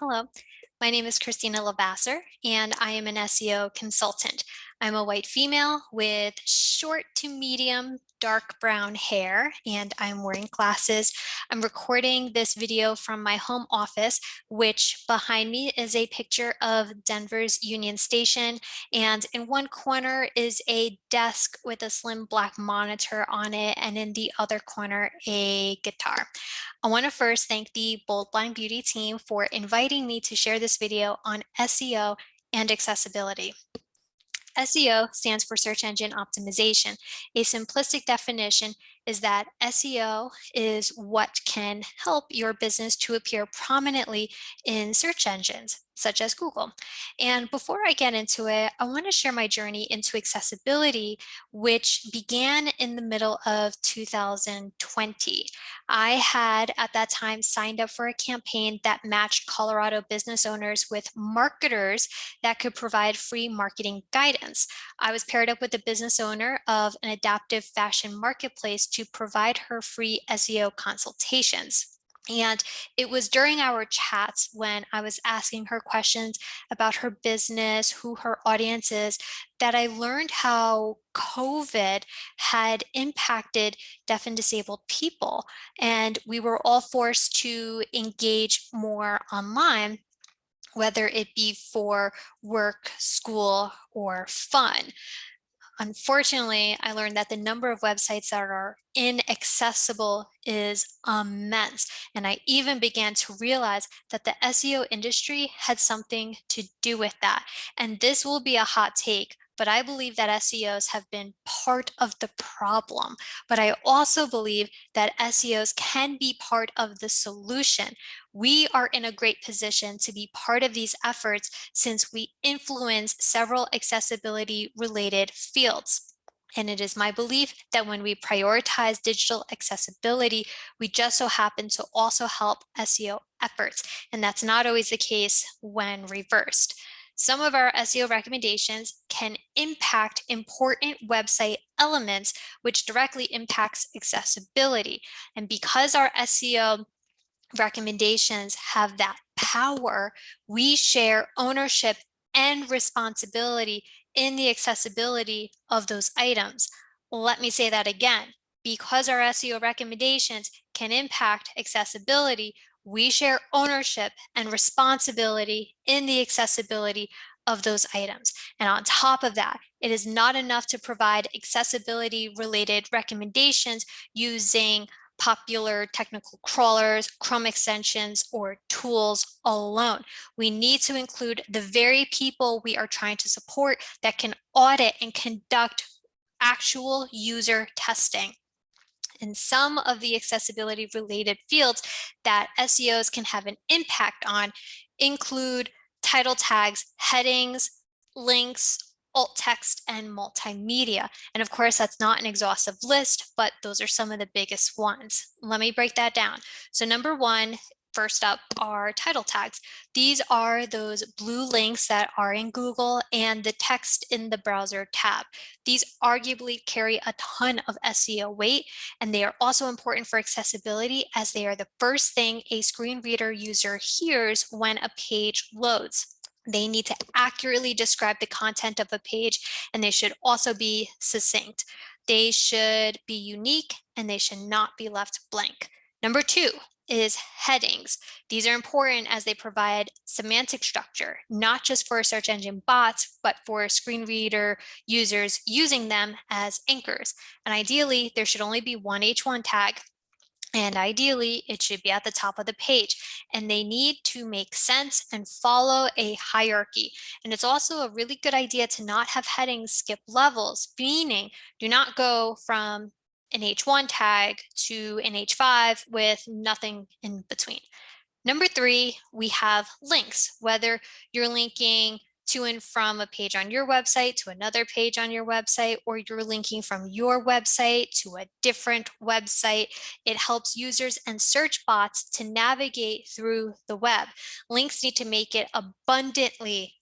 Hello, my name is Christina LeVasseur, and I am an SEO consultant. I'm a white female with short to medium dark brown hair, and I'm wearing glasses. I'm recording this video from my home office, which behind me is a picture of Denver's Union Station, and in one corner is a desk with a slim black monitor on it, and in the other corner, a guitar. I want to first thank the Bold Blind Beauty team for inviting me to share this video on SEO and accessibility. SEO stands for search engine optimization. A simplistic definition is that SEO is what can help your business to appear prominently in search engines, such as Google. And before I get into it, I want to share my journey into accessibility, which began in the middle of 2020. I had at that time signed up for a campaign that matched Colorado business owners with marketers that could provide free marketing guidance. I was paired up with the business owner of an adaptive fashion marketplace to provide her free SEO consultations. And it was during our chats when I was asking her questions about her business, who her audience is, that I learned how COVID had impacted deaf and disabled people. And we were all forced to engage more online, whether it be for work, school, or fun. Unfortunately, I learned that the number of websites that are inaccessible is immense. And I even began to realize that the SEO industry had something to do with that. And this will be a hot take, but I believe that SEOs have been part of the problem. But I also believe that SEOs can be part of the solution. We are in a great position to be part of these efforts since we influence several accessibility related fields. And it is my belief that when we prioritize digital accessibility, we just so happen to also help SEO efforts. And that's not always the case when reversed. Some of our SEO recommendations can impact important website elements, which directly impacts accessibility. And because our SEO recommendations have that power, we share ownership and responsibility in the accessibility of those items. Let me say that again. Because our SEO recommendations can impact accessibility, we share ownership and responsibility in the accessibility of those items. And on top of that, it is not enough to provide accessibility related recommendations using popular technical crawlers, Chrome extensions, or tools alone. We need to include the very people we are trying to support that can audit and conduct actual user testing. And some of the accessibility related fields that SEOs can have an impact on include title tags, headings, links, alt text, and multimedia. And of course, that's not an exhaustive list, but those are some of the biggest ones. Let me break that down. So number one, first up are title tags. These are those blue links that are in Google and the text in the browser tab. These arguably carry a ton of SEO weight, and they are also important for accessibility as they are the first thing a screen reader user hears when a page loads. They need to accurately describe the content of a page, and they should also be succinct. They should be unique, and they should not be left blank. Number two is headings. These are important as they provide semantic structure, not just for search engine bots, but for screen reader users using them as anchors. And ideally, there should only be one H1 tag, and ideally, it should be at the top of the page. And they need to make sense and follow a hierarchy. And it's also a really good idea to not have headings skip levels, meaning do not go from an H1 tag to an H5 with nothing in between. Number three, we have links, whether you're linking to and from a page on your website to another page on your website, or you're linking from your website to a different website. It helps users and search bots to navigate through the web. Links need to make it abundantly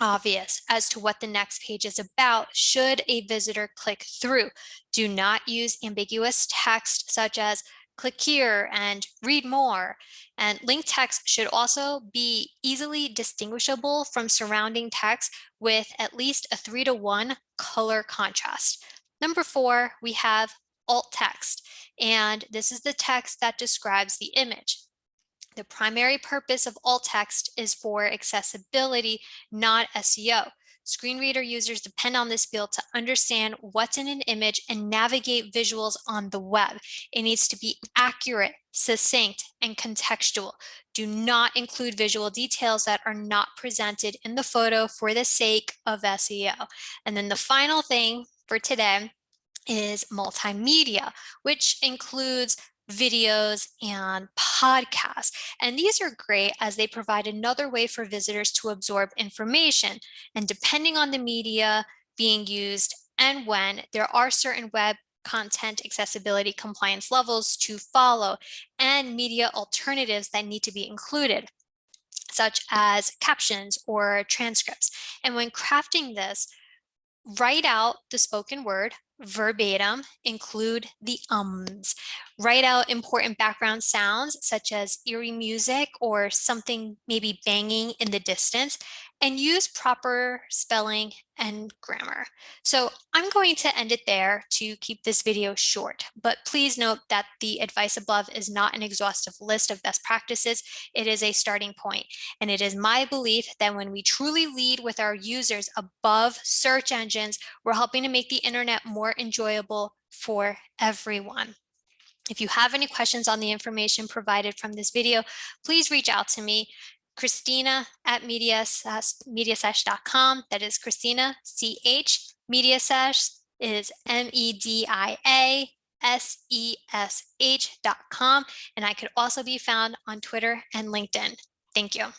obvious as to what the next page is about should a visitor click through. Do not use ambiguous text such as click here and read more. And link text should also be easily distinguishable from surrounding text with at least a 3:1 color contrast. Number 4, we have alt text, and this is the text that describes the image. The primary purpose of alt text is for accessibility, not SEO. Screen reader users depend on this field to understand what's in an image and navigate visuals on the web. It needs to be accurate, succinct, and contextual. Do not include visual details that are not presented in the photo for the sake of SEO. And then the final thing for today is multimedia, which includes videos and podcasts. And these are great as they provide another way for visitors to absorb information. And depending on the media being used and when, there are certain web content accessibility compliance levels to follow and media alternatives that need to be included, such as captions or transcripts. And when crafting this, write out the spoken word verbatim, include the ums. Write out important background sounds such as eerie music or something maybe banging in the distance, and use proper spelling and grammar. So I'm going to end it there to keep this video short, but please note that the advice above is not an exhaustive list of best practices. It is a starting point, and it is my belief that when we truly lead with our users above search engines, we're helping to make the internet more enjoyable for everyone. If you have any questions on the information provided from this video, please reach out to me, Christina at mediasesh.com. That is Christina, CH. Mediasesh is MEDIASESH.com. And I could also be found on Twitter and LinkedIn. Thank you.